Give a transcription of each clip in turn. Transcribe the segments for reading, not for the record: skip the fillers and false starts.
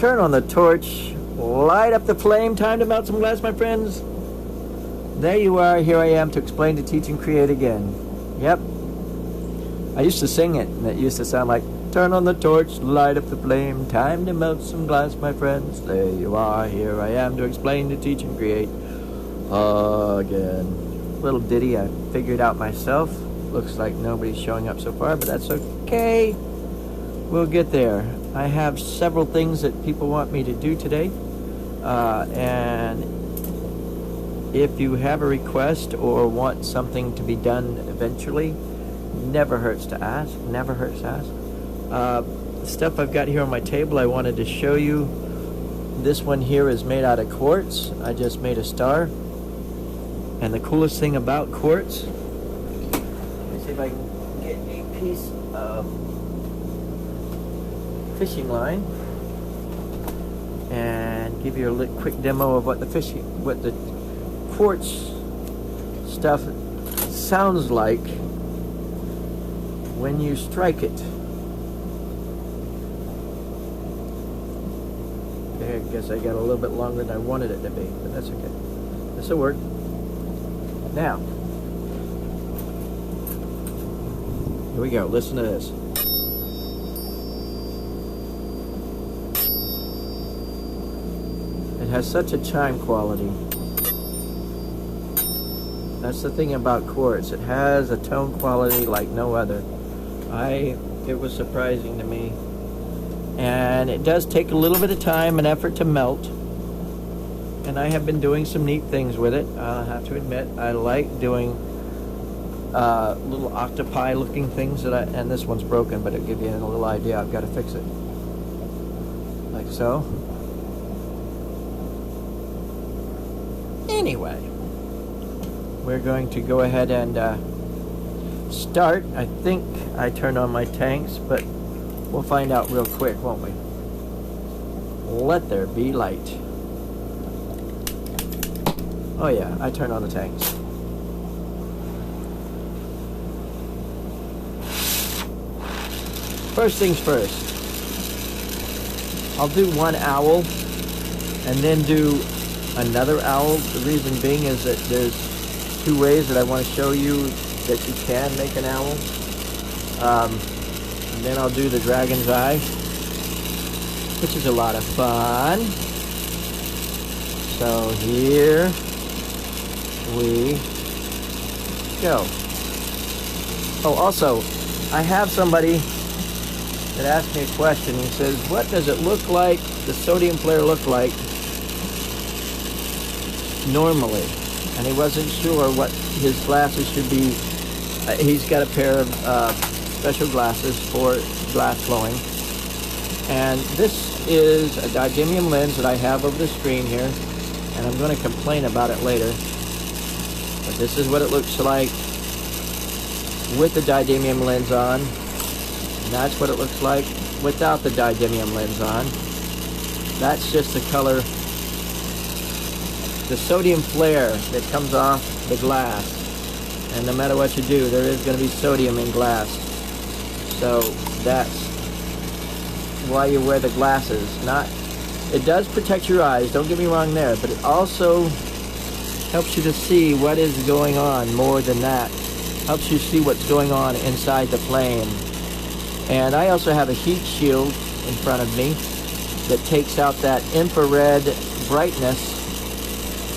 Turn on the torch, light up the flame, time to melt some glass, my friends. There you are, here I am to explain, to teach, and create again. Yep. I used to sing it, and it used to sound like, turn on the torch, light up the flame, time to melt some glass, my friends. There you are, here I am to explain, to teach, and create again. Little ditty I figured out myself. Looks like nobody's showing up so far, but that's okay. We'll get there. I have several things that people want me to do today. And if you have a request or want something to be done eventually, never hurts to ask. Never hurts to ask. The stuff I've got here on my table, I wanted to show you. This one here is made out of quartz. I just made a star. And the coolest thing about quartz, let me see if I can get a piece of fishing line and give you a quick demo of what the quartz stuff sounds like when you strike it. Okay, I guess I got a little bit longer than I wanted it to be, but that's okay. This will work. Now, here we go. Listen to this. It has such a chime quality. That's the thing about quartz. It has a tone quality like no other. It was surprising to me. And it does take a little bit of time and effort to melt. And I have been doing some neat things with it. I'll have to admit, I like doing little octopi looking things and this one's broken, but it'll give you a little idea. I've got to fix it. Like so. Anyway, we're going to go ahead and start. I think I turned on my tanks, but we'll find out real quick, won't we? Let there be light. Oh yeah, I turned on the tanks. First things first. I'll do one owl and then do another owl. The reason being is that there's two ways that I want to show you that you can make an owl. And then I'll do the dragon's eye, which is a lot of fun. So here we go. Oh, also, I have somebody that asked me a question. He says, what does it look like, the sodium flare look like normally? And he wasn't sure what his glasses should be. He's got a pair of special glasses for glass blowing. And this is a didymium lens that I have over the screen here. And I'm going to complain about it later. But this is what it looks like with the didymium lens on. And that's what it looks like without the didymium lens on. That's just the color, the sodium flare that comes off the glass. And no matter what you do, there is going to be sodium in glass. So that's why you wear the glasses. It does protect your eyes, don't get me wrong there, but it also helps you to see what is going on. More than that, helps you see what's going on inside the flame. And I also have a heat shield in front of me that takes out that infrared brightness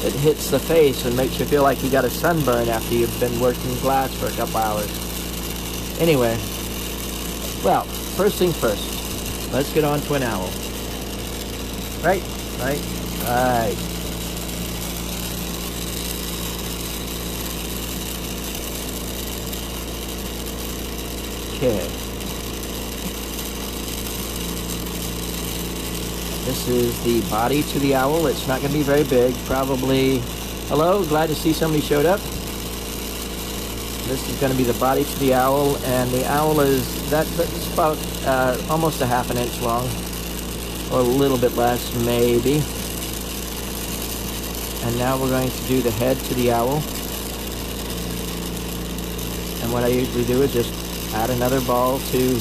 that hits the face and makes you feel like you got a sunburn after you've been working glass for a couple hours. Anyway, well, first things first, let's get on to an owl. Right. Okay. This is the body to the owl. It's not going to be very big. Probably, hello, glad to see somebody showed up. This is going to be the body to the owl, and the owl is, that's about almost a ½ inch long, or a little bit less, maybe. And now we're going to do the head to the owl. And what I usually do is just add another ball to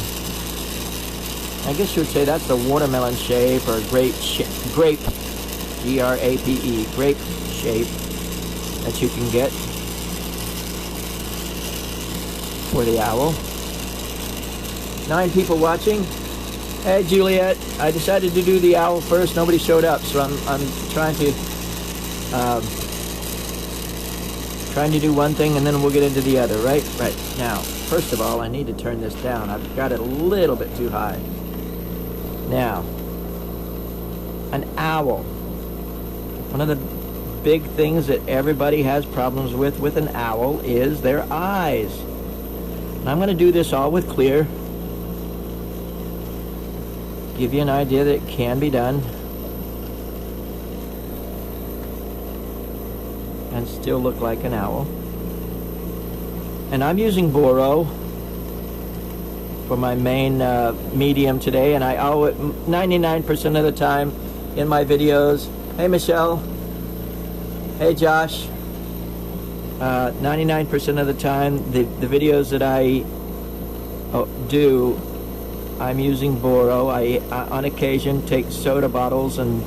I guess you would say that's the watermelon shape or grape, grape, G-R-A-P-E, grape shape that you can get for the owl. 9 people watching. Hey Juliet, I decided to do the owl first. Nobody showed up, so I'm trying to do one thing and then we'll get into the other. Right now, first of all, I need to turn this down. I've got it a little bit too high. Now, an owl. One of the big things that everybody has problems with an owl is their eyes. And I'm going to do this all with clear. Give you an idea that it can be done. And still look like an owl. And I'm using boro for my main medium today, and I owe it 99% of the time in my videos. Hey Michelle. Hey Josh. 99% of the time, the videos that I do, I'm using boro. I on occasion take soda bottles and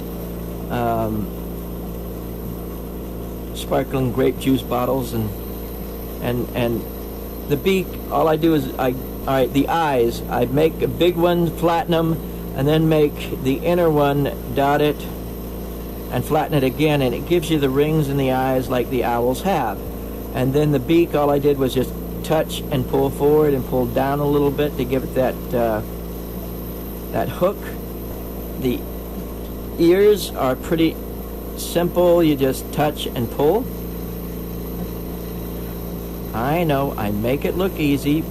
sparkling grape juice bottles and the beak. All I do is the eyes. I make a big one, flatten them, and then make the inner one dotted and flatten it again, and it gives you the rings in the eyes like the owls have. And then the beak, all I did was just touch and pull forward and pull down a little bit to give it that that hook. The ears are pretty simple. You just touch and pull. I know I make it look easy,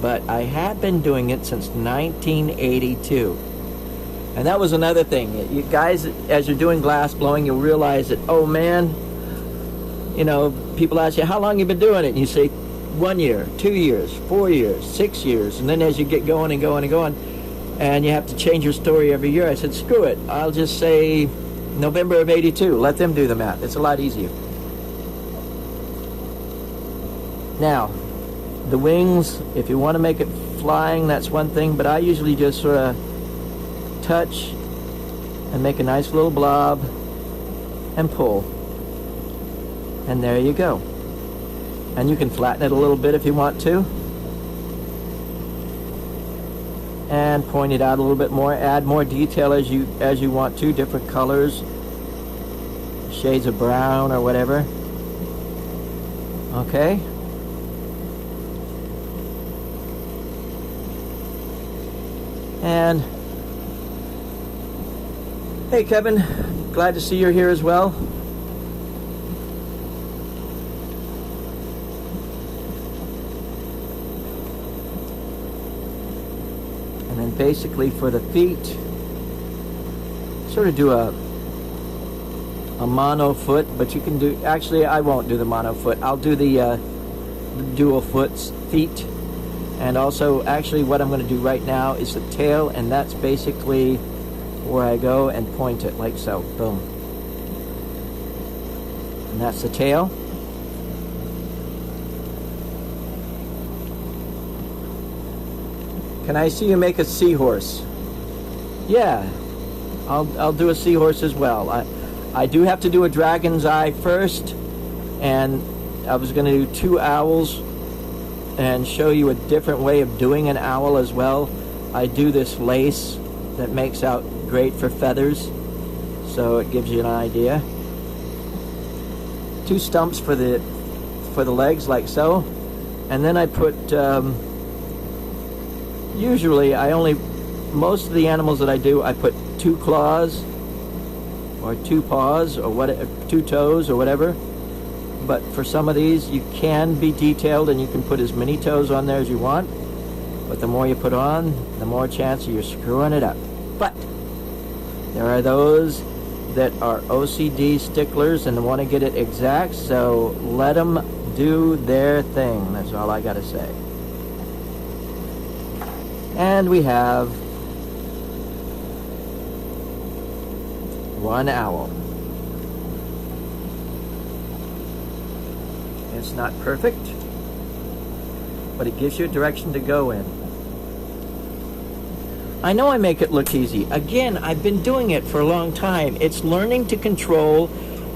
but I have been doing it since 1982. And that was another thing. You guys, as you're doing glass blowing, you'll realize that, oh man, you know, people ask you, how long you been doing it? And you say, 1 year, 2 years, 4 years, 6 years. And then as you get going and going and going, and you have to change your story every year, I said, screw it. I'll just say November of 82. Let them do the math. It's a lot easier. Now, the wings, if you want to make it flying, that's one thing, but I usually just sort of touch and make a nice little blob and pull. And there you go. And you can flatten it a little bit if you want to. And point it out a little bit more. Add more detail as you want to. Different colors. Shades of brown or whatever. Okay. And hey Kevin, glad to see you're here as well. And then basically for the feet, sort of do a mono foot, but you can do, actually I won't do the mono foot. I'll do the dual feet. And also, actually what I'm going to do right now is the tail, and that's basically where I go and point it like so. Boom. And that's the tail. Can I see you make a seahorse? Yeah, I'll do a seahorse as well. I do have to do a dragon's eye first, and I was going to do 2 owls and show you a different way of doing an owl as well. I do this lace that makes out great for feathers, so it gives you an idea. 2 stumps for the legs like so, and then I put usually most of the animals that I do, I put 2 claws or 2 paws or 2 toes or whatever. But for some of these, you can be detailed and you can put as many toes on there as you want. But the more you put on, the more chance you're screwing it up. But there are those that are OCD sticklers and want to get it exact, so let them do their thing. That's all I got to say. And we have 1 owl. It's not perfect, but it gives you a direction to go in. I know I make it look easy. Again, I've been doing it for a long time. It's learning to control.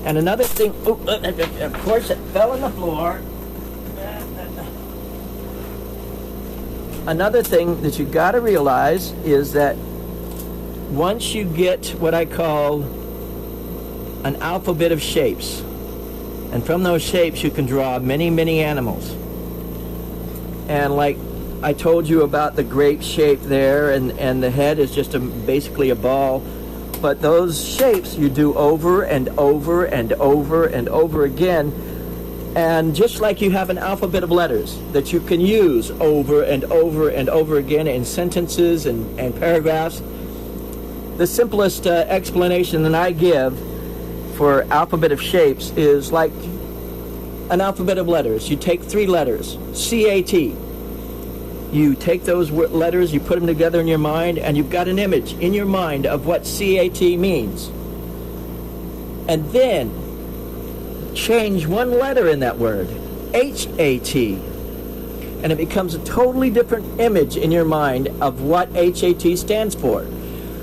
And another thing, of course it fell on the floor. Another thing that you got to realize is that once you get what I call an alphabet of shapes, and from those shapes you can draw many, many animals. And like I told you about the grape shape there, and the head is just basically a ball. But those shapes you do over and over and over and over again. And just like you have an alphabet of letters that you can use over and over and over again in sentences and paragraphs, the simplest explanation that I give for alphabet of shapes is like an alphabet of letters. You take 3 letters, C-A-T. You take those letters, you put them together in your mind, and you've got an image in your mind of what C-A-T means. And then change one letter in that word, H-A-T, and it becomes a totally different image in your mind of what H-A-T stands for.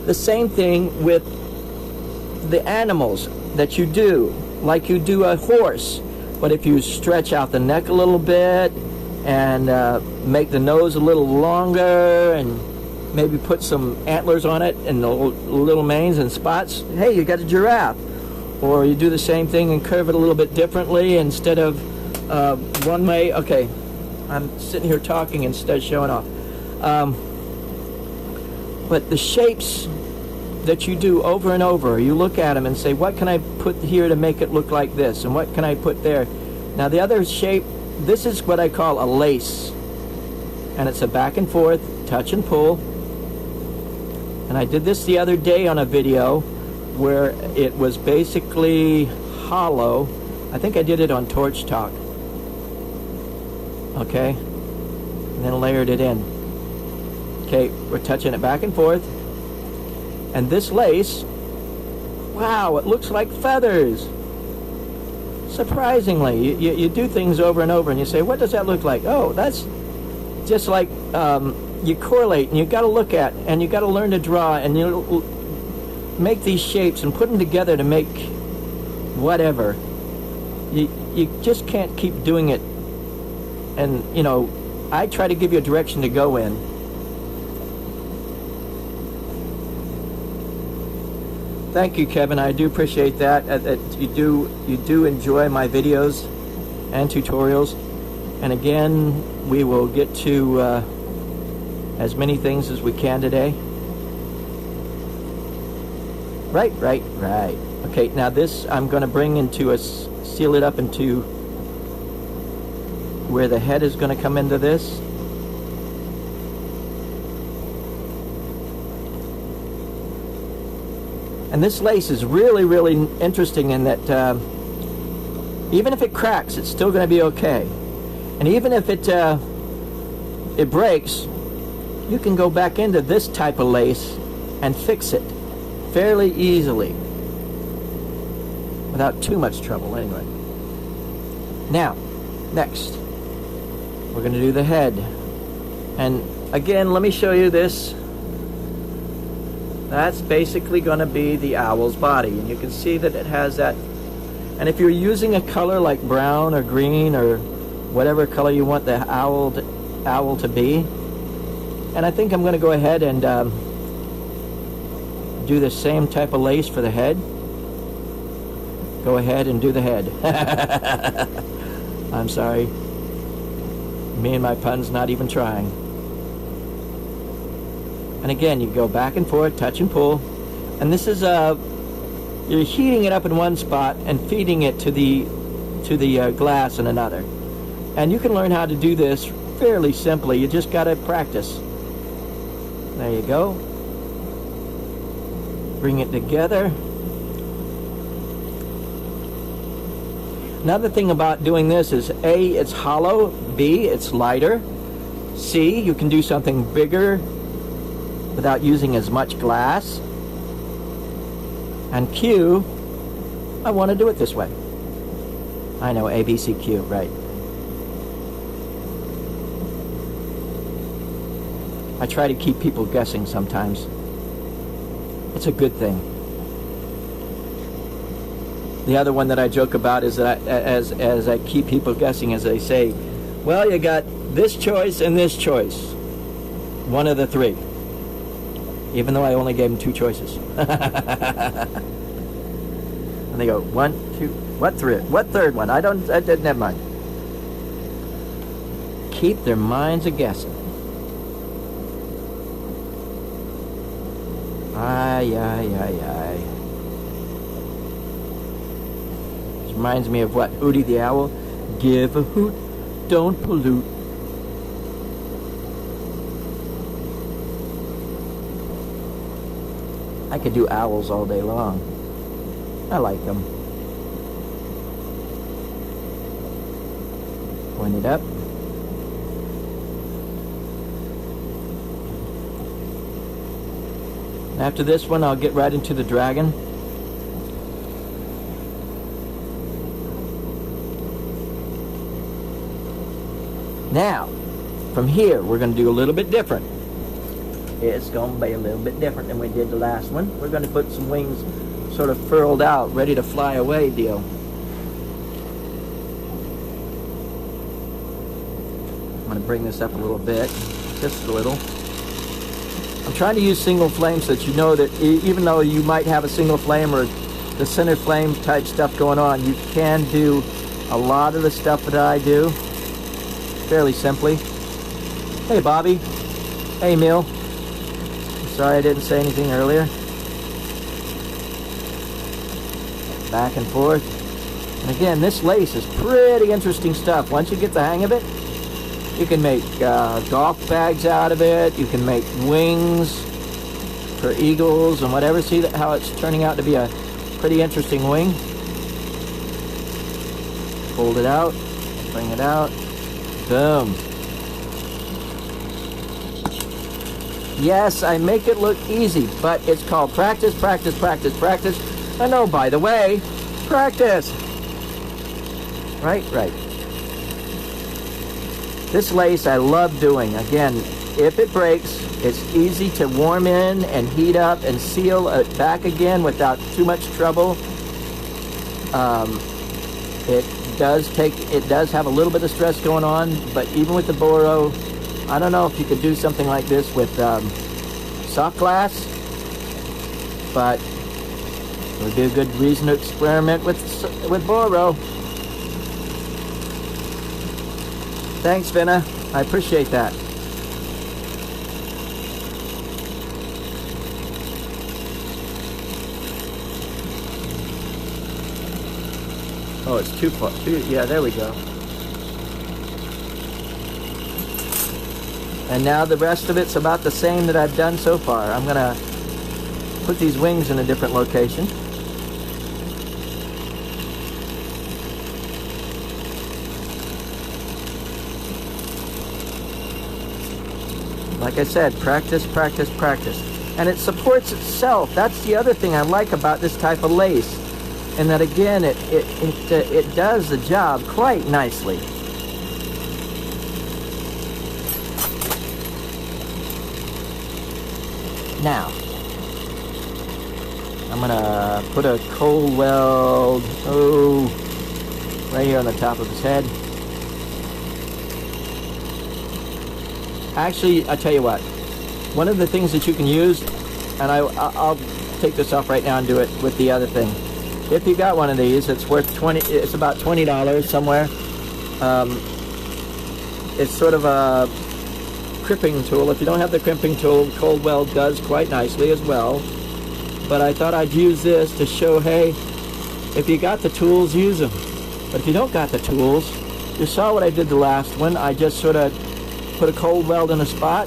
The same thing with the animals that you do, like you do a horse, but if you stretch out the neck a little bit and make the nose a little longer and maybe put some antlers on it and the little manes and spots, hey, you got a giraffe. Or you do the same thing and curve it a little bit differently instead of one way. Okay, I'm sitting here talking instead of showing off. But the shapes that you do over and over, you look at them and say, what can I put here to make it look like this? And what can I put there? Now the other shape, this is what I call a lace. And it's a back and forth, touch and pull. And I did this the other day on a video where it was basically hollow. I think I did it on Torch Talk. Okay? And then layered it in. Okay, we're touching it back and forth. And this lace, wow, it looks like feathers. Surprisingly, you do things over and over and you say, what does that look like? Oh, that's just like you correlate, and you got to look at, and you got to learn to draw, and you make these shapes and put them together to make whatever. You just can't keep doing it. And, you know, I try to give you a direction to go in. Thank you, Kevin. I do appreciate that. You do enjoy my videos and tutorials. And again, we will get to as many things as we can today. Right. Okay, now this I'm going to bring into seal it up into where the head is going to come into this. And this lace is really, really interesting in that even if it cracks, it's still going to be okay. And even if it breaks, you can go back into this type of lace and fix it fairly easily without too much trouble anyway. Now, next, we're going to do the head. And again, let me show you this. That's basically going to be the owl's body, and you can see that it has that. And if you're using a color like brown or green or whatever color you want the owl to be, and I think I'm going to go ahead and do the same type of lace for the head. Go ahead and do the head. I'm sorry. Me and my puns not even trying. And again, you go back and forth, touch and pull. And this is you're heating it up in one spot and feeding it to the glass in another. And you can learn how to do this fairly simply. You just got to practice. There you go. Bring it together. Another thing about doing this is A, it's hollow. B, it's lighter. C, you can do something bigger without using as much glass. And Q, I want to do it this way. I know, A, B, C, Q, right. I try to keep people guessing sometimes. It's a good thing. The other one that I joke about is that as I keep people guessing, as they say, well, you got this choice and this choice. One of the three. Even though I only gave them 2 choices. And they go, 1, 2, what third one? I didn't have mine. Keep their minds a-guessing. Aye. This reminds me of what? Hootie the Owl. Give a hoot, don't pollute. I could do owls all day long. I like them. Point it up. After this one, I'll get right into the dragon. Now, from here, we're going to do a little bit different. It's going to be a little bit different than we did the last one. We're going to put some wings sort of furled out, ready to fly away deal. I'm going to bring this up a little bit, just a little. I'm trying to use single flame so that you know that even though you might have a single flame or the center flame type stuff going on, you can do a lot of the stuff that I do fairly simply. Hey Bobby. Hey Mill. Sorry I didn't say anything earlier. Back and forth. And again, this lace is pretty interesting stuff. Once you get the hang of it, you can make golf bags out of it. You can make wings for eagles and whatever. See how it's turning out to be a pretty interesting wing. Fold it out. Bring it out. Boom. Yes, I make it look easy, but it's called practice, practice, practice, practice. And oh, by the way, practice. Right. This lace I love doing. Again, if it breaks, it's easy to warm in and heat up and seal it back again without too much trouble. It does have a little bit of stress going on, but even with the boro, I don't know if you could do something like this with soft glass, but it would be a good reason to experiment with boro. Thanks, Vinna. I appreciate that. Oh, it's too far. Yeah, there we go. And now the rest of it's about the same that I've done so far. I'm going to put these wings in a different location. Like I said, practice, practice, practice. And it supports itself. That's the other thing I like about this type of lace. And that again, it does the job quite nicely. Now, I'm gonna put a cold weld, right here on the top of his head. Actually, I tell you what, one of the things that you can use, and I'll take this off right now and do it with the other thing. If you got one of these, it's worth it's about $20 somewhere. It's sort of a crimping tool. If you don't have the crimping tool, cold weld does quite nicely as well. But I thought I'd use this to show, hey, if you got the tools, use them. But if you don't got the tools, you saw what I did the last one. I just sort of put a cold weld in a spot,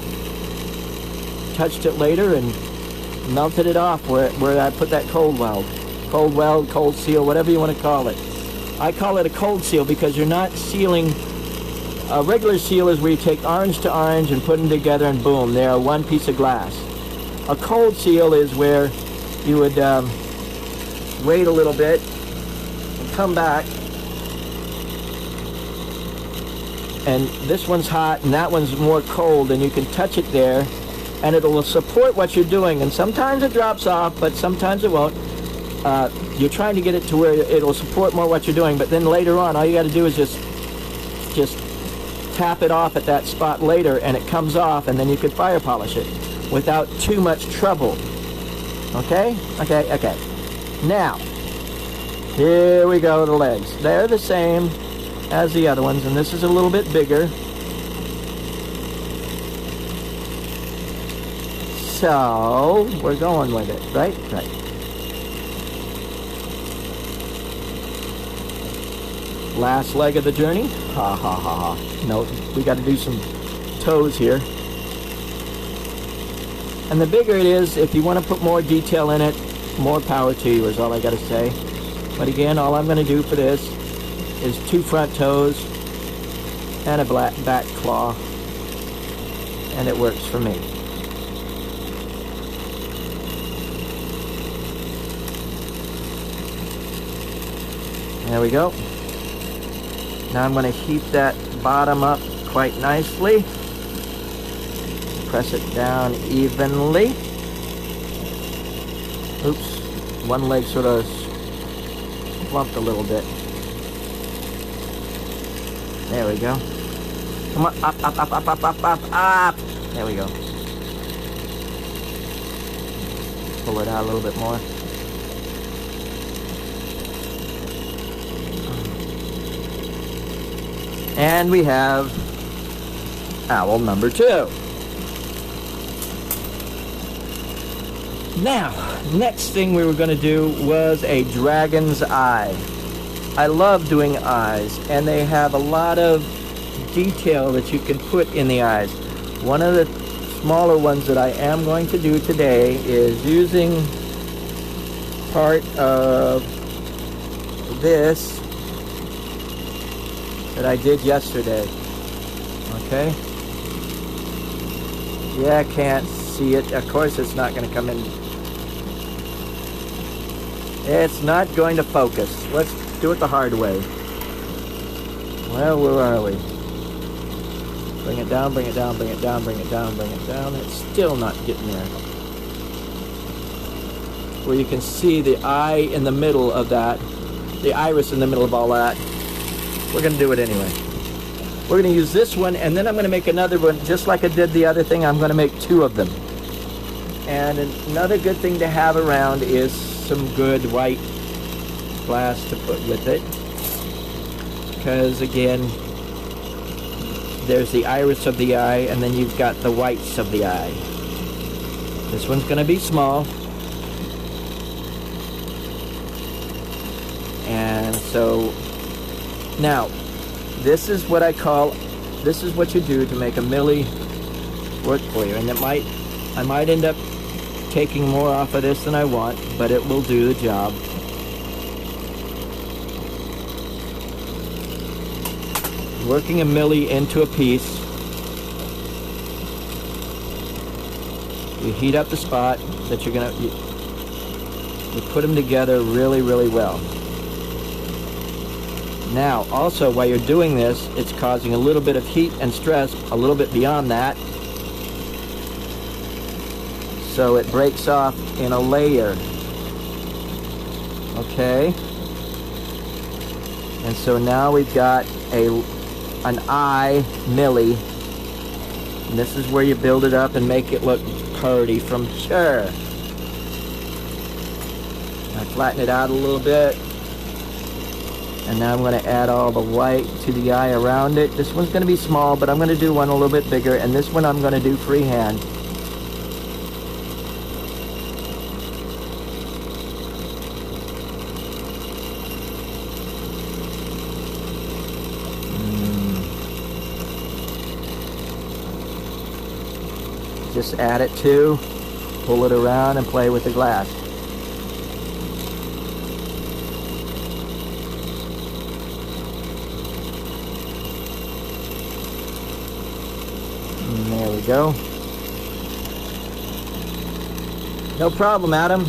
touched it later, and melted it off where I put that cold weld. Cold weld, cold seal, whatever you want to call it. I call it a cold seal because you're not sealing. A regular seal is where you take orange to orange and put them together and boom, they are one piece of glass. A cold seal is where you would wait a little bit and come back, and this one's hot and that one's more cold, and you can touch it there and it will support what you're doing. And sometimes it drops off, but sometimes it won't. You're trying to get it to where it'll support more what you're doing, but then later on, all you got to do is just tap it off at that spot later, and it comes off, and then you can fire polish it without too much trouble. Okay? Okay. Now, here we go, the legs. They're the same as the other ones, and this is a little bit bigger. So, we're going with it, right? Right. Last leg of the journey. Ha ha ha ha. No, we got to do some toes here. And the bigger it is, if you want to put more detail in it, more power to you is all I got to say. But again, all I'm going to do for this is 2 front toes and a back claw, and it works for me. There we go. Now I'm going to heat that bottom up quite nicely. Press it down evenly. Oops, one leg sort of slumped a little bit. There we go. Come on, up. There we go. Pull it out a little bit more. And we have owl number 2. Now, next thing we were going to do was a dragon's eye. I love doing eyes, and they have a lot of detail that you can put in the eyes. One of the smaller ones that I am going to do today is using part of this that I did yesterday. Okay? Yeah, I can't see it. Of course it's not going to come in. It's not going to focus. Let's do it the hard way. Well, where are we? Bring it down, bring it down, bring it down, bring it down, bring it down. It's still not getting there. Where you can see the eye in the middle of that, the iris in the middle of all that. We're going to do it anyway. We're going to use this one, and then I'm going to make another one. Just like I did the other thing, I'm going to make 2 of them. And another good thing to have around is some good white glass to put with it. Because, again, there's the iris of the eye, and then you've got the whites of the eye. This one's going to be small. And so... now, this is what I call, this is what you do to make a milli work for you. And I might end up taking more off of this than I want, but it will do the job. Working a milli into a piece. You heat up the spot that you're going to, you put them together really, really well. Now, also, while you're doing this, it's causing a little bit of heat and stress, a little bit beyond that. So it breaks off in a layer. Okay? And so now we've got an eye milli. And this is where you build it up and make it look pretty from here. Now flatten it out a little bit. And now I'm going to add all the white to the eye around it. This one's going to be small, but I'm going to do one a little bit bigger. And this one I'm going to do freehand. Just add it to, pull it around, and play with the glass. There we go. No problem, Adam.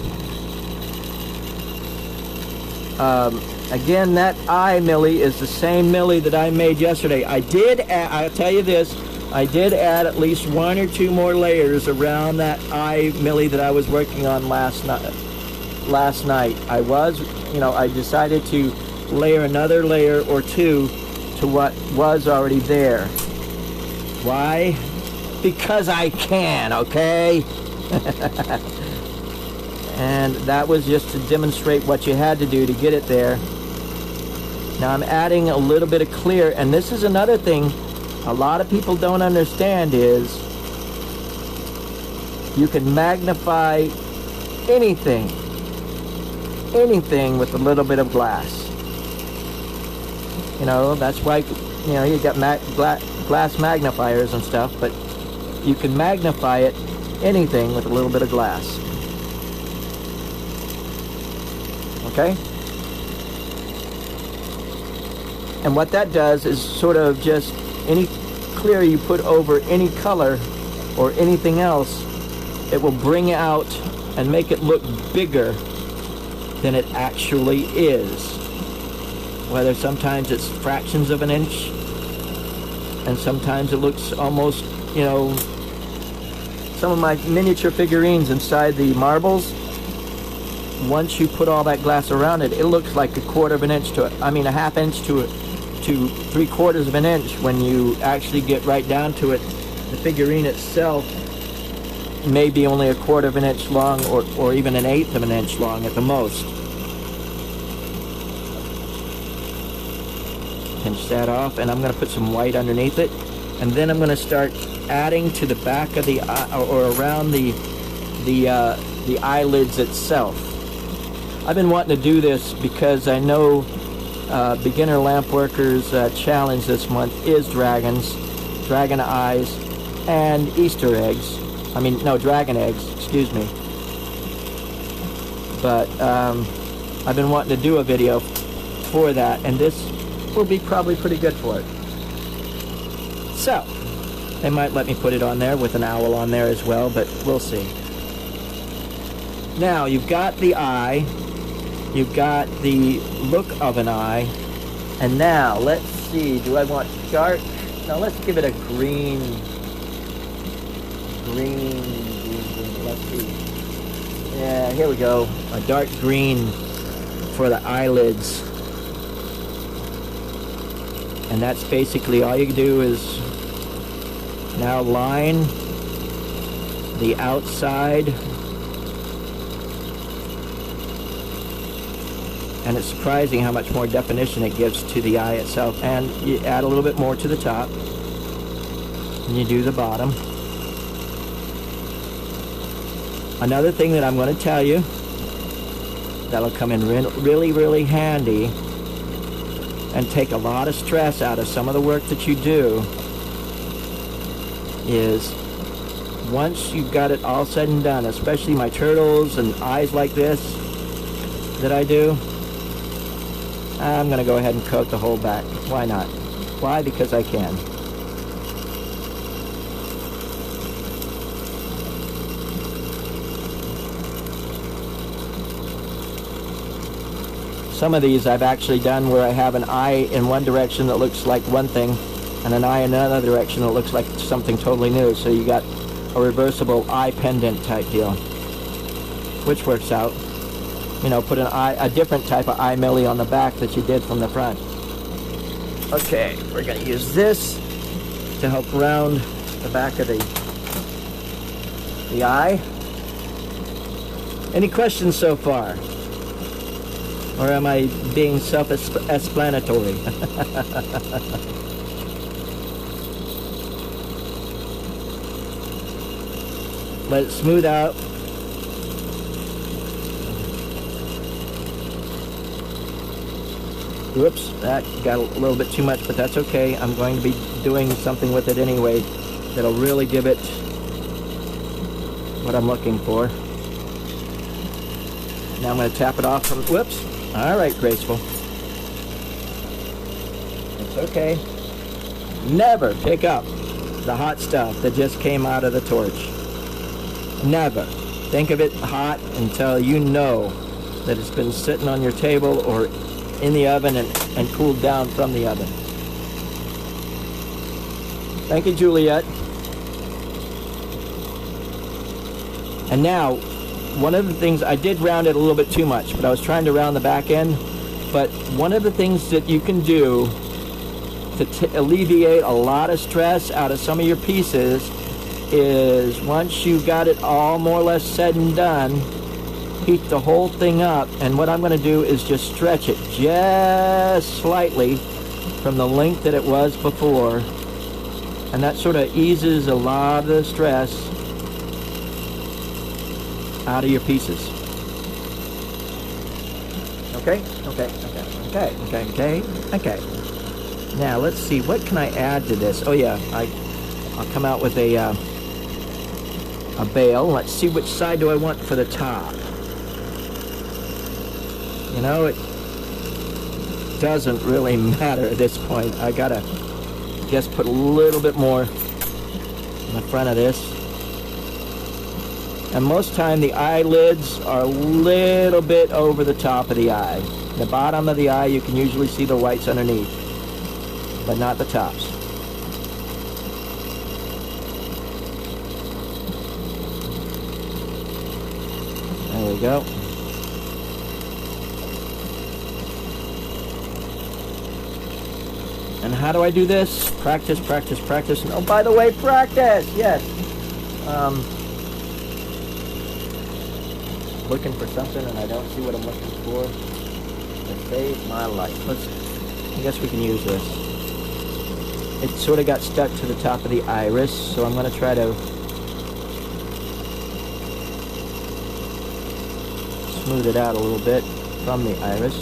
Again, that eye milli is the same milli that I made yesterday. I'll tell you this, I did add at least 1 or 2 more layers around that eye millie that I was working on last night. I decided to layer another layer or 2 to what was already there. Why? Because I can, okay? And that was just to demonstrate what you had to do to get it there. Now I'm adding a little bit of clear, and this is another thing a lot of people don't understand is you can magnify anything with a little bit of glass. You know, that's why, you know, you got glass magnifiers and stuff, but you can magnify it, anything with a little bit of glass. Okay? And what that does is sort of just any clear you put over any color or anything else, it will bring out and make it look bigger than it actually is. Whether sometimes it's fractions of an inch, and sometimes it looks almost, you know, some of my miniature figurines inside the marbles, once you put all that glass around it, it looks like a quarter of an inch to, I mean a half inch to 3/4 of an inch. When you actually get right down to it, the figurine itself may be only a quarter of an inch long, or even an eighth of an inch long at the most. Pinch that off, and I'm going to put some white underneath it, and then I'm going to start adding to the back of the eye, or around the eyelids itself. I've been wanting to do this because I know Beginner Lamp Workers challenge this month is dragons, dragon eyes, and Easter eggs. I mean, no, dragon eggs, excuse me. But I've been wanting to do a video for that, and this will be probably pretty good for it. So, they might let me put it on there with an owl on there as well, but we'll see. Now, you've got the eye, you've got the look of an eye, and now, let's see, do I want dark? No, let's give it a green, let's see. Yeah, here we go, a dark green for the eyelids. And that's basically all you do is now line the outside, and it's surprising how much more definition it gives to the eye itself. And you add a little bit more to the top, and you do the bottom. Another thing that I'm going to tell you that'll come in really, really handy and take a lot of stress out of some of the work that you do is, once you've got it all said and done, especially my turtles and eyes like this that I do, I'm going to go ahead and coat the whole back. Why not? Why? Because I can. Some of these I've actually done where I have an eye in one direction that looks like one thing, and an eye in another direction that looks like something totally new. So you got a reversible eye pendant type deal, which works out. You know, put a different type of eye millie on the back that you did from the front. Okay, we're going to use this to help round the back of the eye. Any questions so far? Or am I being self-explanatory? Let it smooth out. Whoops, that got a little bit too much, but that's okay. I'm going to be doing something with it anyway that'll really give it what I'm looking for. Now I'm going to tap it off from, whoops. All right, Graceful. It's okay. Never pick up the hot stuff that just came out of the torch. Never. Think of it hot until you know that it's been sitting on your table or in the oven and cooled down from the oven. Thank you, Juliet. And now, one of the things, I did round it a little bit too much, but I was trying to round the back end. But one of the things that you can do to alleviate a lot of stress out of some of your pieces is, once you got it all more or less said and done, heat the whole thing up. And what I'm going to do is just stretch it just slightly from the length that it was before. And that sort of eases a lot of the stress out of your pieces. Okay. Now let's see, what can I add to this? Oh yeah, I'll come out with a bail. Let's see, which side do I want for the top. You know, it doesn't really matter at this point. I gotta just put a little bit more in the front of this. And most time the eyelids are a little bit over the top of the eye. The bottom of the eye, you can usually see the whites underneath, but not the tops. There we go. And how do I do this? Practice, practice, practice. And oh, by the way, practice! Yes. Looking for something and I don't see what I'm looking for. To save my life. I guess we can use this. It sort of got stuck to the top of the iris, so I'm going to try to smooth it out a little bit from the iris.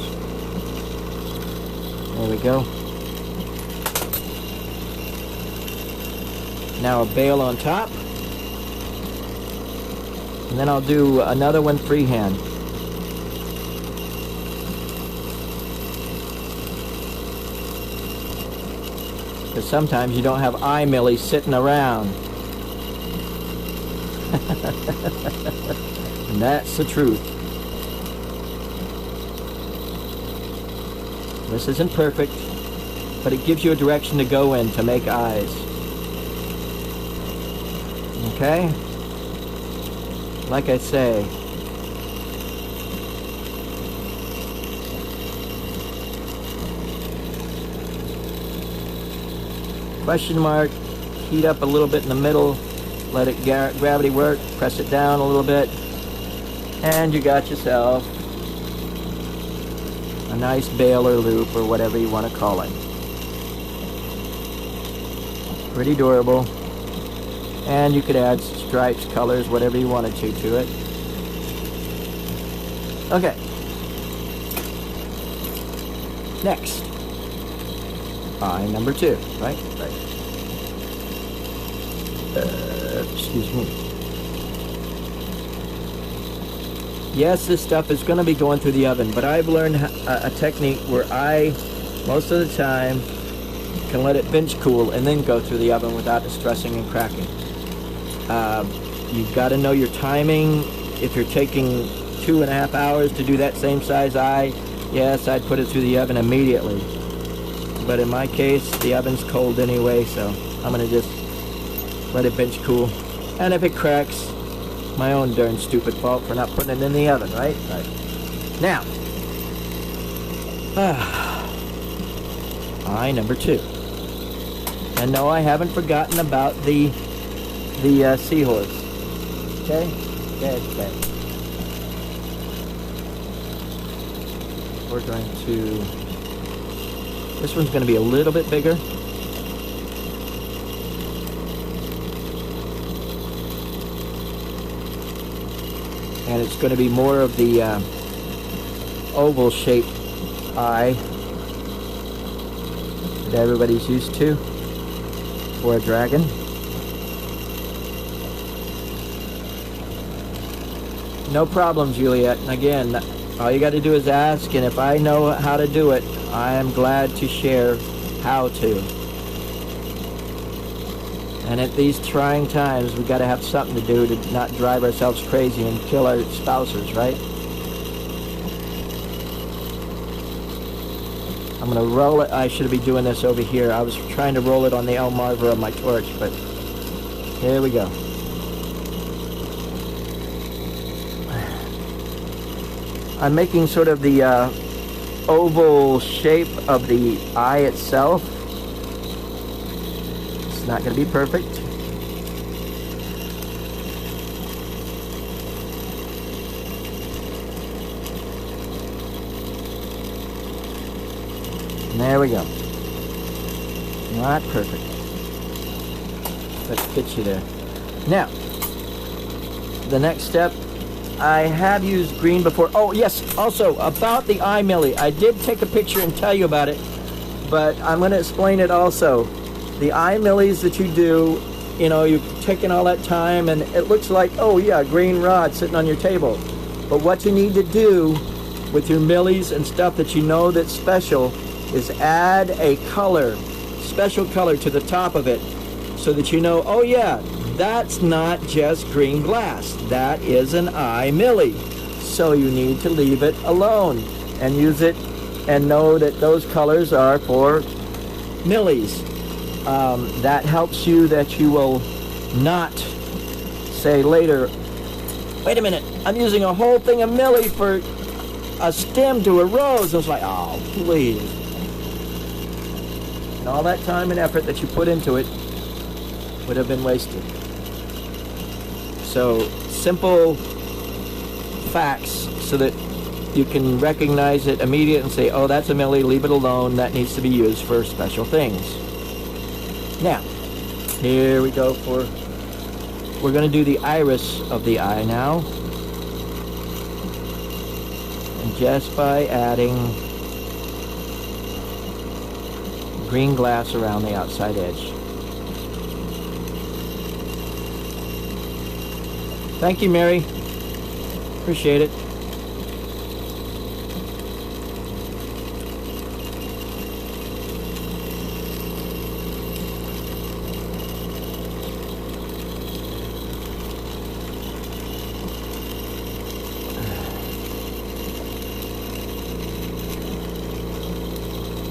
There we go. Now a bail on top. And then I'll do another one freehand. Because sometimes you don't have eye millies sitting around. And that's the truth. This isn't perfect, but it gives you a direction to go in to make eyes. Okay? Like I say, question mark, heat up a little bit in the middle, let it gravity work, press it down a little bit, and you got yourself a nice bail or loop or whatever you want to call it. Pretty durable. And you could add stripes, colors, whatever you wanted to it. Okay. Next. Eye number 2, right? Excuse me. Yes, this stuff is going to be going through the oven, but I've learned a technique where I, most of the time, can let it bench cool and then go through the oven without it stressing and cracking. You've got to know your timing. If you're taking 2.5 hours to do that same size eye, yes, I'd put it through the oven immediately. But in my case, the oven's cold anyway, so I'm going to just let it bench cool. And if it cracks, my own darn stupid fault for not putting it in the oven, right? Right. Now, eye number 2. And no, I haven't forgotten about the seahorse. Okay? Okay. We're going to... This one's going to be a little bit bigger. And it's going to be more of the oval-shaped eye that everybody's used to for a dragon. No problem, Juliet. And again, all you got to do is ask, and if I know how to do it, I am glad to share how to. And at these trying times, we got to have something to do to not drive ourselves crazy and kill our spouses, right? I'm I'm going to roll it. I should be doing this over here. I was trying to roll it on the L Marver of my torch, but here we go. I'm making sort of the oval shape of the eye itself. It's not going to be perfect. There we go. Not perfect. Let's get you there. Now, the next step, I have used green before. Oh, yes, also, about the eye millie. I did take a picture and tell you about it, but I'm going to explain it also. The eye millies that you do, you know, you're taking all that time, and it looks like, oh yeah, green rod sitting on your table. But what you need to do with your millies and stuff that you know that's special is add a color, special color to the top of it, so that you know, oh yeah, that's not just green glass, that is an eye millie. So you need to leave it alone and use it and know that those colors are for millies. That helps you, that you will not say later, wait a minute, I'm using a whole thing of millie for a stem to a rose. And it's like, oh, please. And all that time and effort that you put into it would have been wasted. So, simple facts so that you can recognize it immediately and say, oh, that's a millie, leave it alone, that needs to be used for special things. Now, here we go we're going to do the iris of the eye now. And just by adding green glass around the outside edge. Thank you, Mary. Appreciate it.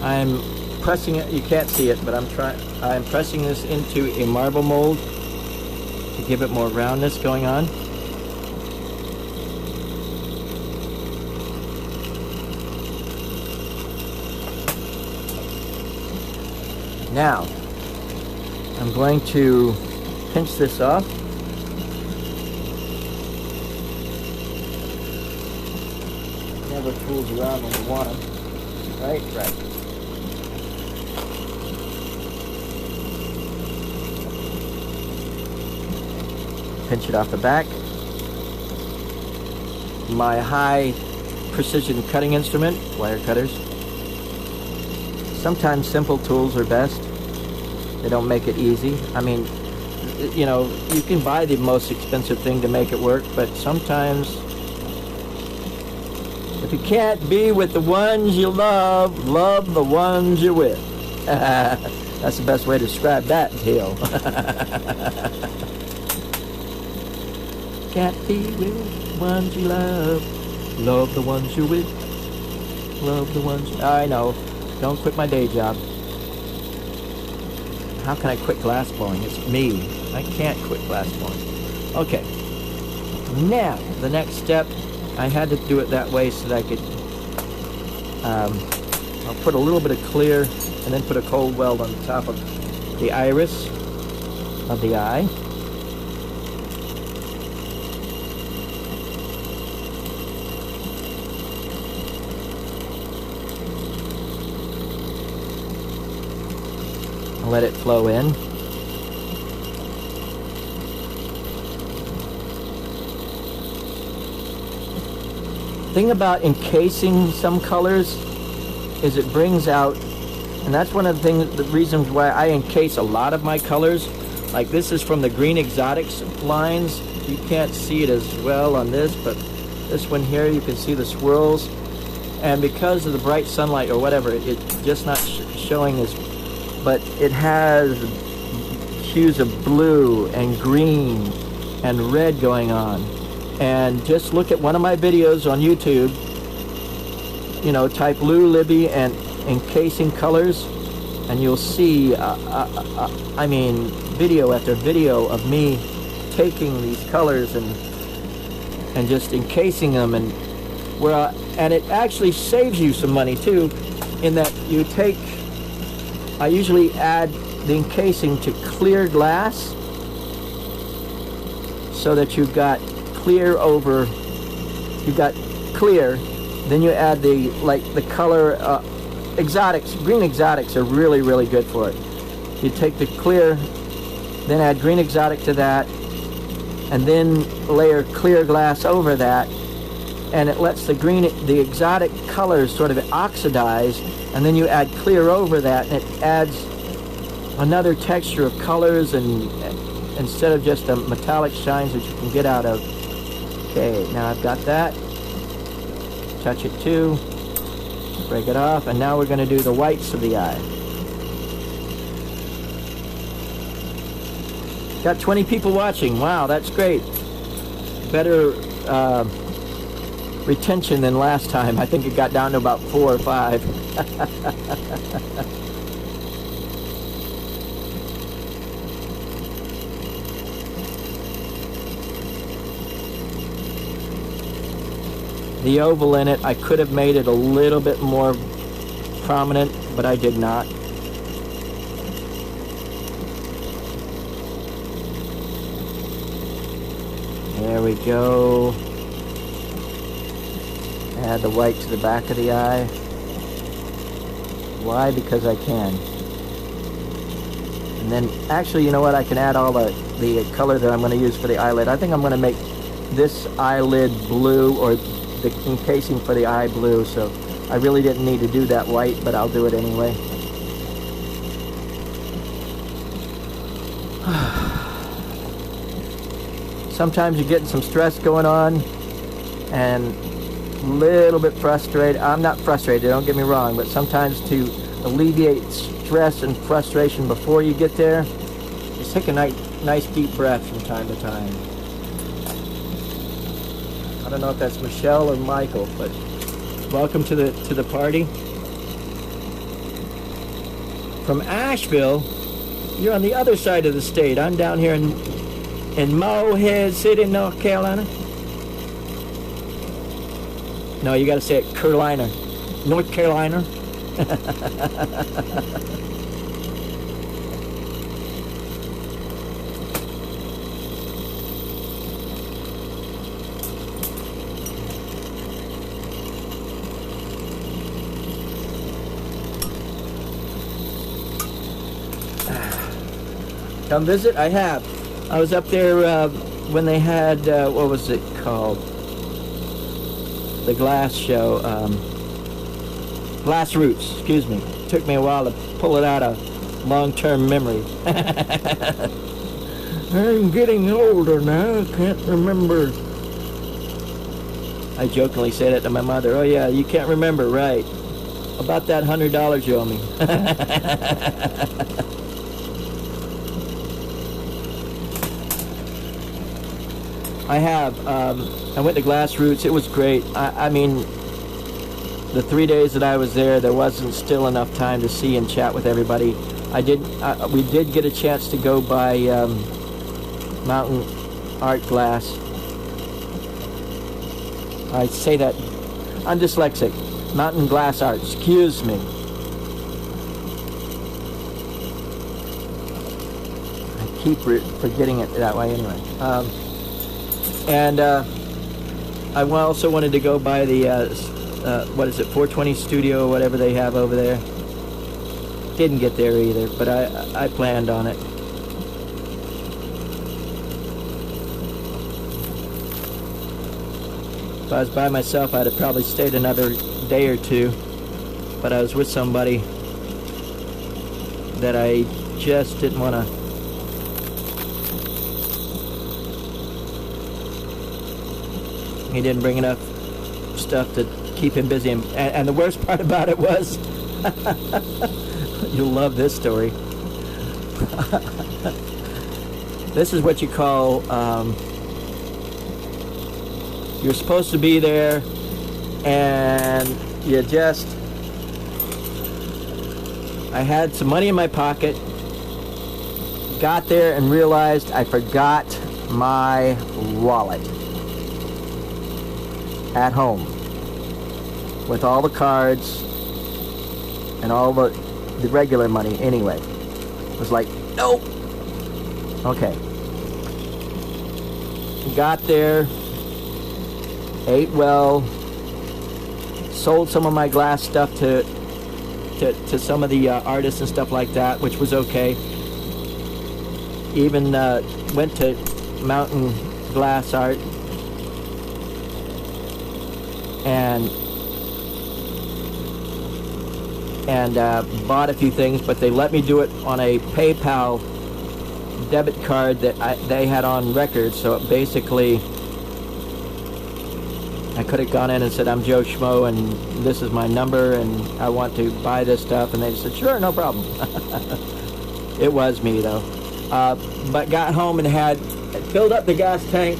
I'm pressing it, you can't see it, but I'm pressing this into a marble mold to give it more roundness going on. Now, I'm going to pinch this off. Never tools around when you want them. Right? Right. Pinch it off the back. My high precision cutting instrument, wire cutters. Sometimes simple tools are best. They don't make it easy. I mean, you know, you can buy the most expensive thing to make it work, but sometimes if you can't be with the ones you love, love the ones you're with. That's the best way to describe that deal. Can't be with the ones you love, love the ones you're with, love the ones. I know, don't quit my day job. How can I quit glass blowing? It's me. I can't quit glass blowing. Okay, now the next step, I had to do it that way so that I could, I'll put a little bit of clear and then put a cold weld on the top of the iris of the eye. Let it flow in. Thing about encasing some colors is it brings out, and that's one of the things, the reasons why I encase a lot of my colors. Like this is from the Green Exotics lines. You can't see it as well on this, but this one here you can see the swirls, and because of the bright sunlight or whatever, it's just not showing as, but it has hues of blue and green and red going on. And just look at one of my videos on YouTube, you know, type Lou Libby and encasing colors, and you'll see, I mean, video after video of me taking these colors and just encasing them, and and it actually saves you some money too, in that you take, I usually add the encasing to clear glass, so that you've got clear over, you've got clear, then you add the, like the color, exotics, green exotics are really, really good for it. You take the clear, then add green exotic to that, and then layer clear glass over that, and it lets the exotic colors sort of oxidize, and then you add clear over that, and it adds another texture of colors, and instead of just a metallic shines that you can get out of. Okay, now I've got that. Touch it too. Break it off, and now we're going to do the whites of the eye. Got 20 people watching. Wow, that's great. Better retention than last time. I think it got down to about 4 or 5. The oval in it, I could have made it a little bit more prominent, but I did not. There we go. Add the white to the back of the eye. Why? Because I can. And then, actually, you know what? I can add all the color that I'm going to use for the eyelid. I think I'm going to make this eyelid blue, or the encasing for the eye blue, so I really didn't need to do that white, but I'll do it anyway. Sometimes you're getting some stress going on and a little bit frustrated. I'm not frustrated, don't get me wrong, but sometimes to alleviate stress and frustration before you get there, just take a nice deep breath from time to time. I don't know if that's Michelle or Michael, but welcome to the party. From Asheville, you're on the other side of the state. I'm down here in Morehead City, North Carolina. No, you got to say it Carolina, North Carolina. Come visit? I have. I was up there when they had, what was it called? The glass show. Glass Roots, excuse me. It took me a while to pull it out of long-term memory. I'm getting older now. I can't remember. I jokingly say that to my mother. Oh yeah, you can't remember, right? About that $100 you owe me. I have. I went to Glass Roots. It was great. I mean, the 3 days that I was there wasn't still enough time to see and chat with everybody. We did get a chance to go by Mountain Art Glass. I say that. I'm dyslexic. Mountain Glass Art. Excuse me. I keep forgetting it that way anyway. And I also wanted to go by the, what is it, 420 Studio, or whatever they have over there. Didn't get there either, but I planned on it. If I was by myself, I'd have probably stayed another day or two, but I was with somebody that I just didn't want to. He didn't bring enough stuff to keep him busy, and the worst part about it was, you'll love this story. This is what you call, you're supposed to be there, and you just I had some money in my pocket, got there and realized I forgot my wallet at home with all the cards and all the regular money anyway. It was like, nope. Okay. Got there, ate well, sold some of my glass stuff to some of the artists and stuff like that, which was okay. Even went to Mountain Glass Art and bought a few things, but they let me do it on a PayPal debit card that they had on record. So basically I could have gone in and said, I'm Joe Schmo and this is my number and I want to buy this stuff, and they said, sure, no problem. It was me though. But got home and had filled up the gas tank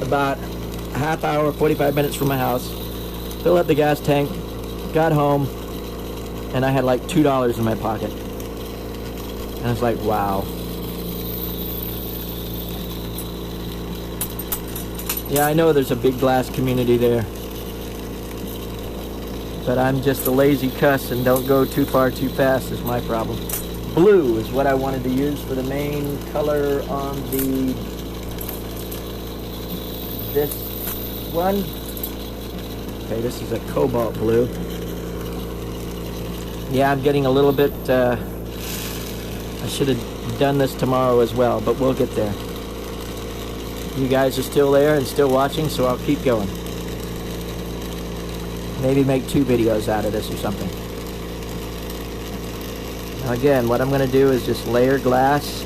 about a half hour, 45 minutes from my house. Filled up the gas tank, got home, and I had like $2 in my pocket. And I was like, wow. Yeah, I know there's a big glass community there, but I'm just a lazy cuss and don't go too far too fast is my problem. Blue is what I wanted to use for the main color on this one. Okay, this is a cobalt blue. Yeah, I'm getting a little bit, I should have done this tomorrow as well, but we'll get there. You guys are still there and still watching, so I'll keep going. Maybe make 2 videos out of this or something. Now again, what I'm going to do is just layer glass.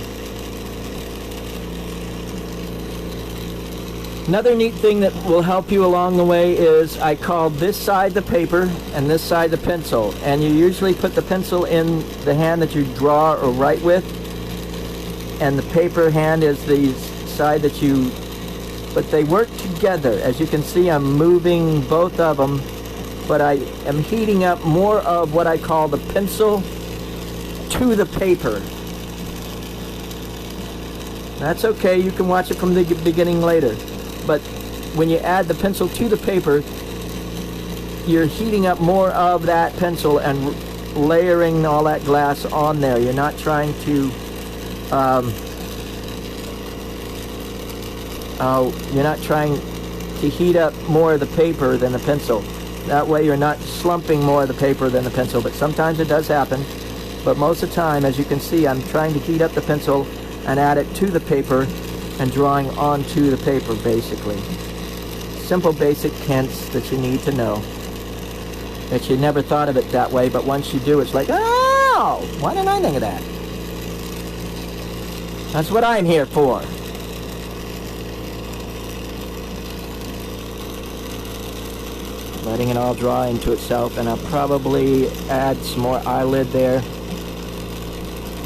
Another neat thing that will help you along the way is I call this side the paper and this side the pencil. And you usually put the pencil in the hand that you draw or write with, and the paper hand is the side that you, but they work together. As you can see, I'm moving both of them, but I am heating up more of what I call the pencil to the paper. That's okay, you can watch it from the beginning later. But when you add the pencil to the paper, you're heating up more of that pencil and layering all that glass on there. You're not trying to you're not trying to heat up more of the paper than the pencil. That way you're not slumping more of the paper than the pencil, but sometimes it does happen. But most of the time, as you can see, I'm trying to heat up the pencil and add it to the paper and drawing onto the paper, basically. Simple basic hints that you need to know. That you never thought of it that way, but once you do, it's like, oh, why didn't I think of that? That's what I'm here for. Letting it all draw into itself, and I'll probably add some more eyelid there,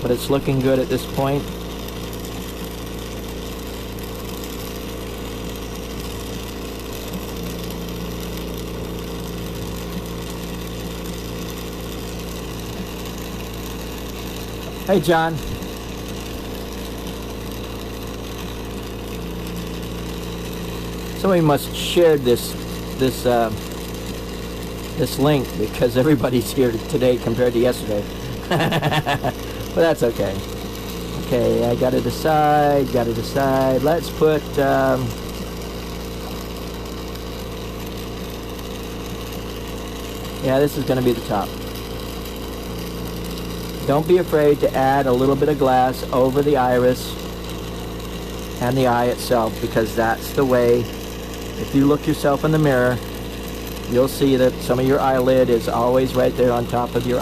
but it's looking good at this point. Hey, John. Somebody must share this link because everybody's here today compared to yesterday. But that's okay. Okay, I gotta decide. Let's put yeah, this is gonna be the top. Don't be afraid to add a little bit of glass over the iris and the eye itself, because that's the way, if you look yourself in the mirror, you'll see that some of your eyelid is always right there on top of your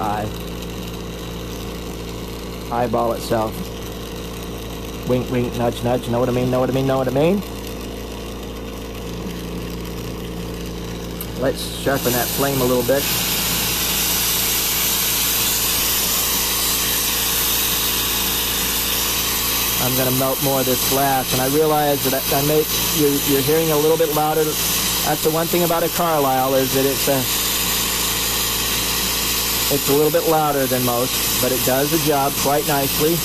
eyeball itself. Wink, wink, nudge, nudge, know what I mean, know what I mean, know what I mean? Let's sharpen that flame a little bit. I'm going to melt more of this glass, and I realize that you're hearing a little bit louder. That's the one thing about a Carlisle, is that it's It's a little bit louder than most, but it does the job quite nicely.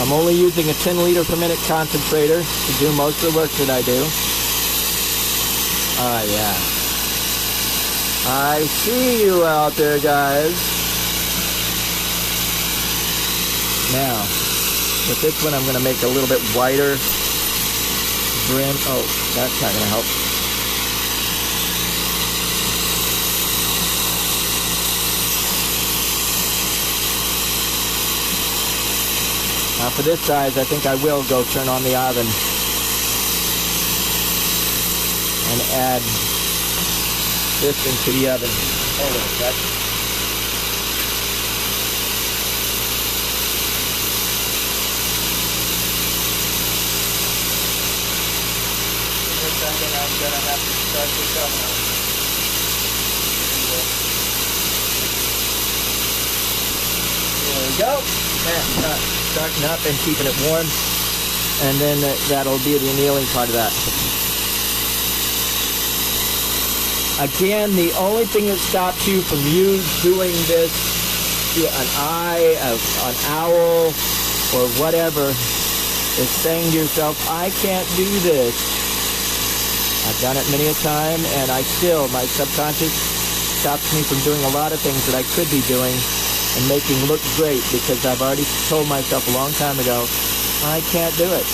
I'm only using a 10 liter per minute concentrator to do most of the work that I do. Oh yeah. I see you out there, guys. Now, with this one, I'm going to make a little bit wider brim. Oh, that's not going to help. Now for this size, I think I will go turn on the oven and add this into the oven. Hold on a sec. In a second, I'm going to have to start this up now. There we go. That's starting up and keeping it warm, and then that'll be the annealing part of that. Again, the only thing that stops you from doing this to an eye, an owl, or whatever, is saying to yourself, I can't do this. I've done it many a time, and my subconscious stops me from doing a lot of things that I could be doing and making look great, because I've already told myself a long time ago, I can't do it.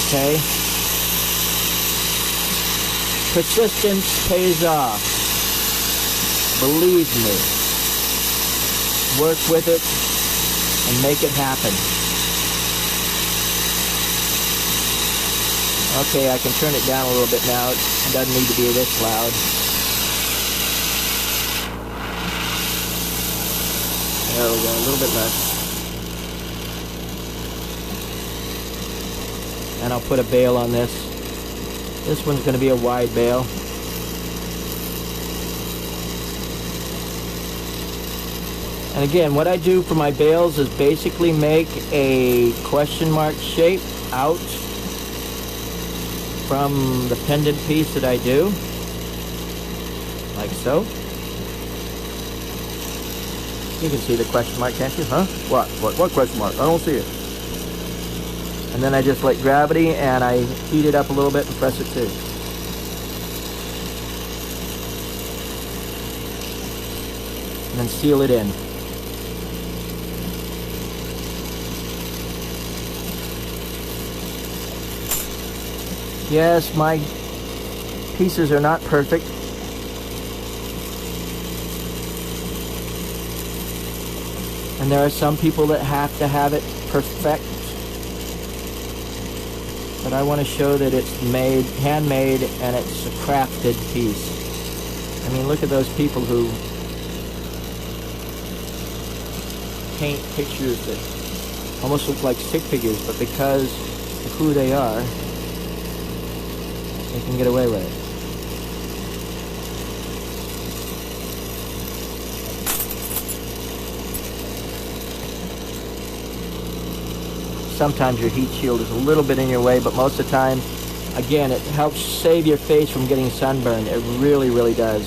Okay? Persistence pays off. Believe me. Work with it and make it happen. Okay, I can turn it down a little bit now. It doesn't need to be this loud. There we go, a little bit less. And I'll put a bail on this. This one's going to be a wide bail. And again, what I do for my bales is basically make a question mark shape out from the pendant piece that I do. Like so. You can see the question mark, can't you? Huh? What question mark? I don't see it. And then I just let gravity and I heat it up a little bit and press it too. And then seal it in. Yes, my pieces are not perfect. And there are some people that have to have it perfect. But I want to show that it's made, handmade, and it's a crafted piece. I mean, look at those people who paint pictures that almost look like stick figures, but because of who they are, they can get away with it. Sometimes your heat shield is a little bit in your way, but most of the time, again, it helps save your face from getting sunburned. It really, really does.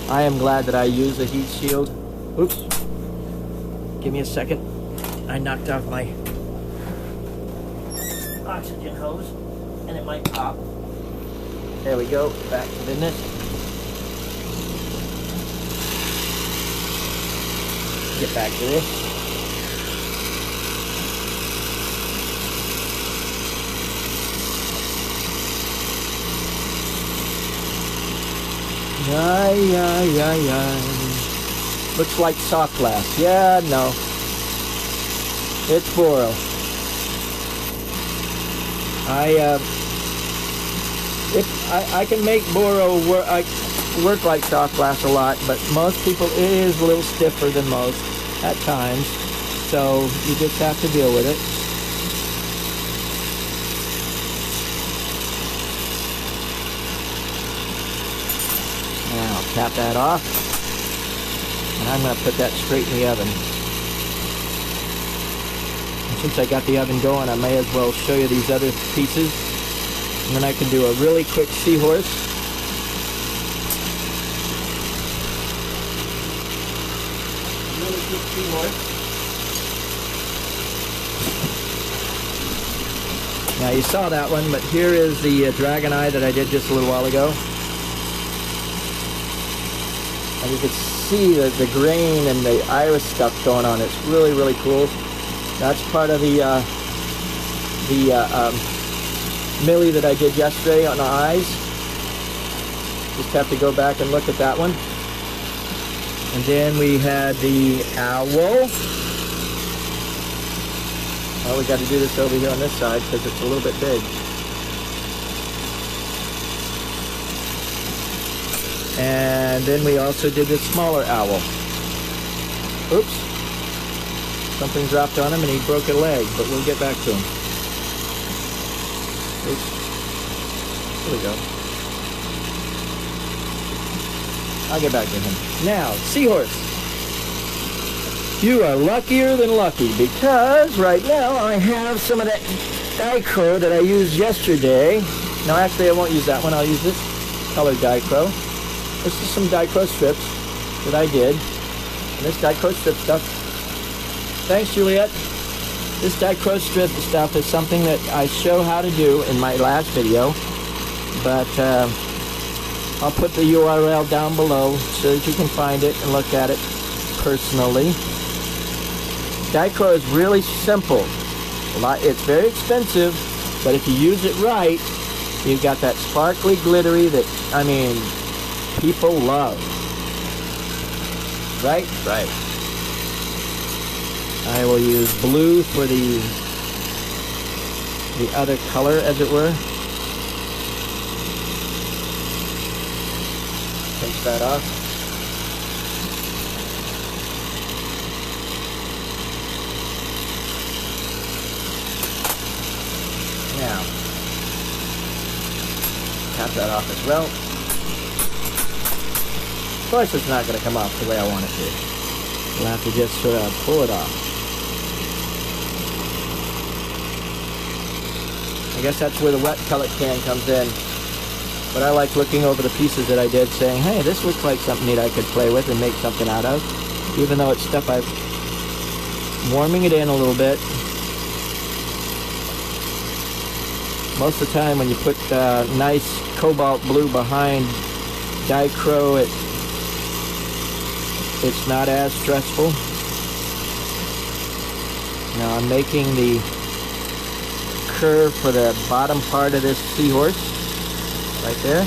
I am glad that I use a heat shield. Oops. Give me a second. I knocked off my oxygen hose, and it might pop. There we go. Back to business. Get back to this. Yeah. Looks like soft glass. Yeah, no. It's boro. I can make boro work like soft glass a lot, but most people, it is a little stiffer than most at times. So you just have to deal with it. Now I'll tap that off, and I'm going to put that straight in the oven. And since I got the oven going, I may as well show you these other pieces, and then I can do a really quick seahorse. seahorse. Now you saw that one, but here is the dragon eye that I did just a little while ago. And you can see the grain and the iris stuff going on. It's really, really cool. That's part of the millie that I did yesterday on the eyes. Just have to go back and look at that one. And then we had the owl. Oh, we got to do this over here on this side because it's a little bit big. And then we also did this smaller owl. Oops. Something dropped on him and he broke a leg, but we'll get back to him. Oops. Here we go. I'll get back to him. Now, seahorse. You are luckier than lucky because right now I have some of that dichro that I used yesterday. No, actually I won't use that one. I'll use this colored dichro. This is some dichro strips that I did. And this dichro strip stuff, thanks Juliet. This dichro strip stuff is something that I show how to do in my last video. But I'll put the URL down below so that you can find it and look at it personally. Dichro is really simple. It's very expensive, but if you use it right, you've got that sparkly glittery that, I mean, people love. Right? Right. I will use blue for the other color, as it were. Take that off. Now, tap that off as well. Of course it's not going to come off the way I want it to. We'll have to just sort of pull it off. I guess that's where the wet pellet can comes in. But I like looking over the pieces that I did saying, hey, this looks like something neat I could play with and make something out of. Even though it's stuff I'm warming it in a little bit. Most of the time when you put nice cobalt blue behind dichro, it's not as stressful. Now I'm making the curve for the bottom part of this seahorse, right there.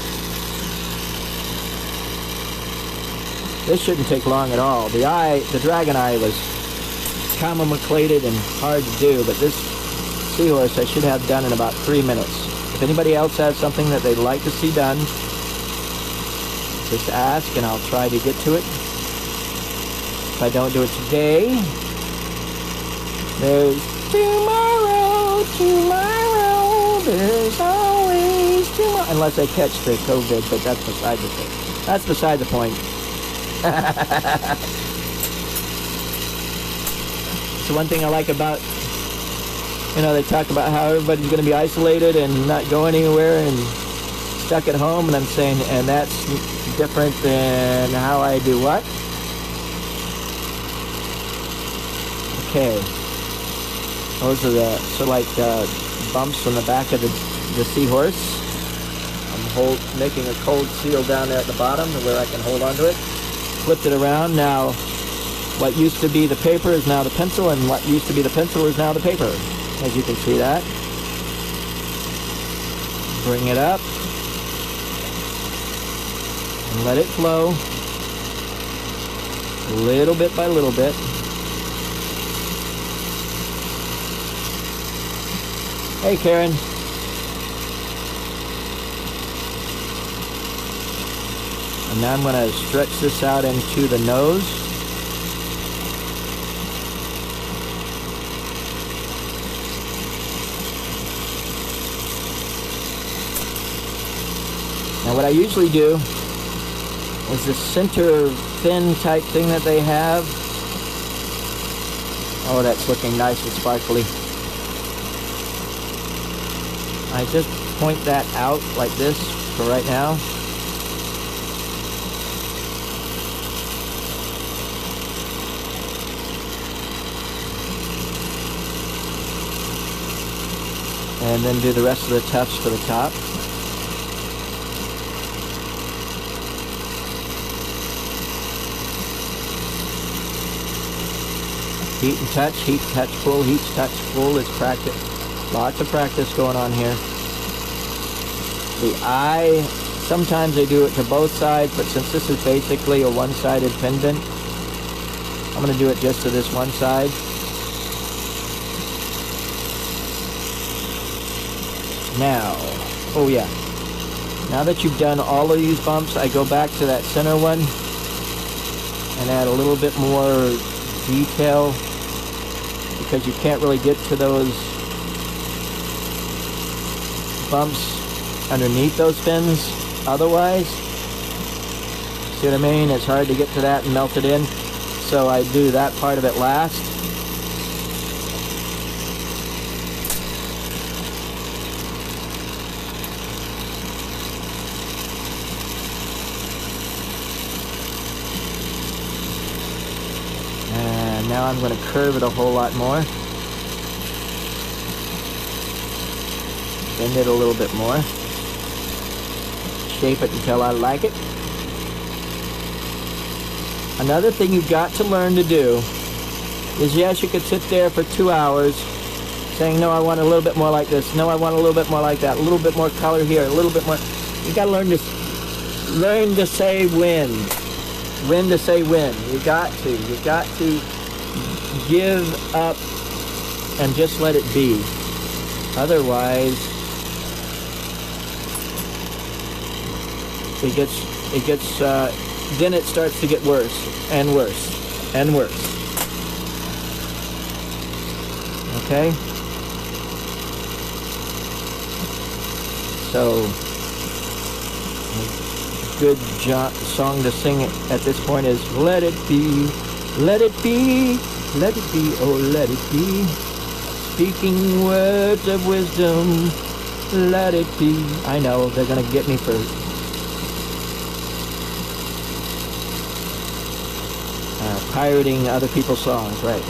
This shouldn't take long at all. The dragon eye was complicated and hard to do, but this seahorse I should have done in about 3 minutes. If anybody else has something that they'd like to see done, just ask and I'll try to get to it. If I don't do it today, there's tomorrow, there's always tomorrow. Unless I catch the COVID, but that's beside the point. That's beside the point. So one thing I like about, they talk about how everybody's going to be isolated and not going anywhere and stuck at home, and I'm saying, and that's different than how I do what? Okay. Those are the sort of like bumps on the back of the seahorse. I'm making a cold seal down there at the bottom where I can hold onto it. Flipped it around. Now, what used to be the paper is now the pencil, and what used to be the pencil is now the paper. As you can see that. Bring it up. And let it flow. Little bit by little bit. Hey, Karen. And now I'm going to stretch this out into the nose. Now what I usually do is this center fin type thing that they have. Oh, that's looking nice and sparkly. I just point that out like this for right now. and then do the rest of the tufts for the top. Heat and touch, full, heat, touch, full. It's practice. Lots of practice going on here. The eye, sometimes they do it to both sides, but since this is basically a one-sided pendant, I'm going to do it just to this one side. Now, oh yeah, now that you've done all of these bumps, I go back to that center one and add a little bit more detail, because you can't really get to those bumps underneath those fins otherwise. See what I mean? It's hard to get to that and melt it in, so I do that part of it last. And now I'm going to curve it a whole lot more. Bend it a little bit more. Shape it until I like it. Another thing you've got to learn to do is, yes, you could sit there for 2 hours saying, no, I want a little bit more like this. No, I want a little bit more like that. A little bit more color here. A little bit more. You got to learn to say when. When to say when. You got to. You got to give up and just let it be. Otherwise, it gets then it starts to get worse and worse and worse. Okay? So, a good song to sing at this point is Let It Be, Let It Be, Let It Be, oh let it be. Speaking words of wisdom, let it be. I know, they're gonna get me for pirating other people's songs, right?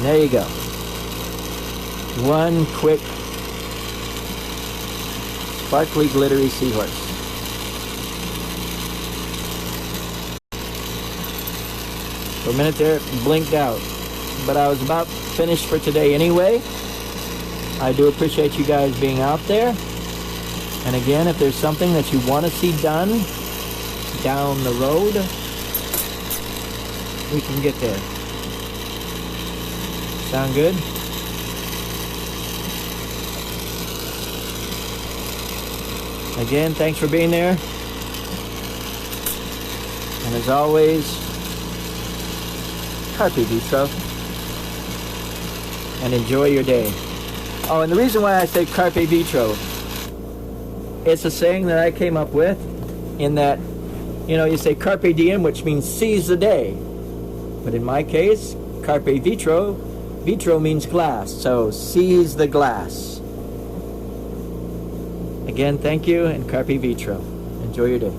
There you go. One quick, sparkly, glittery seahorse. For a minute there, it blinked out. But I was about finished for today anyway. I do appreciate you guys being out there. And again, if there's something that you want to see done down the road, we can get there. Sound good? Again, thanks for being there. And as always, carpe vitro. And enjoy your day. Oh, and the reason why I say carpe vitro, it's a saying that I came up with, in that, you know, you say carpe diem, which means seize the day. But in my case, carpe vitro, vitro means glass, so seize the glass. Again, thank you, and carpe vitro. Enjoy your day.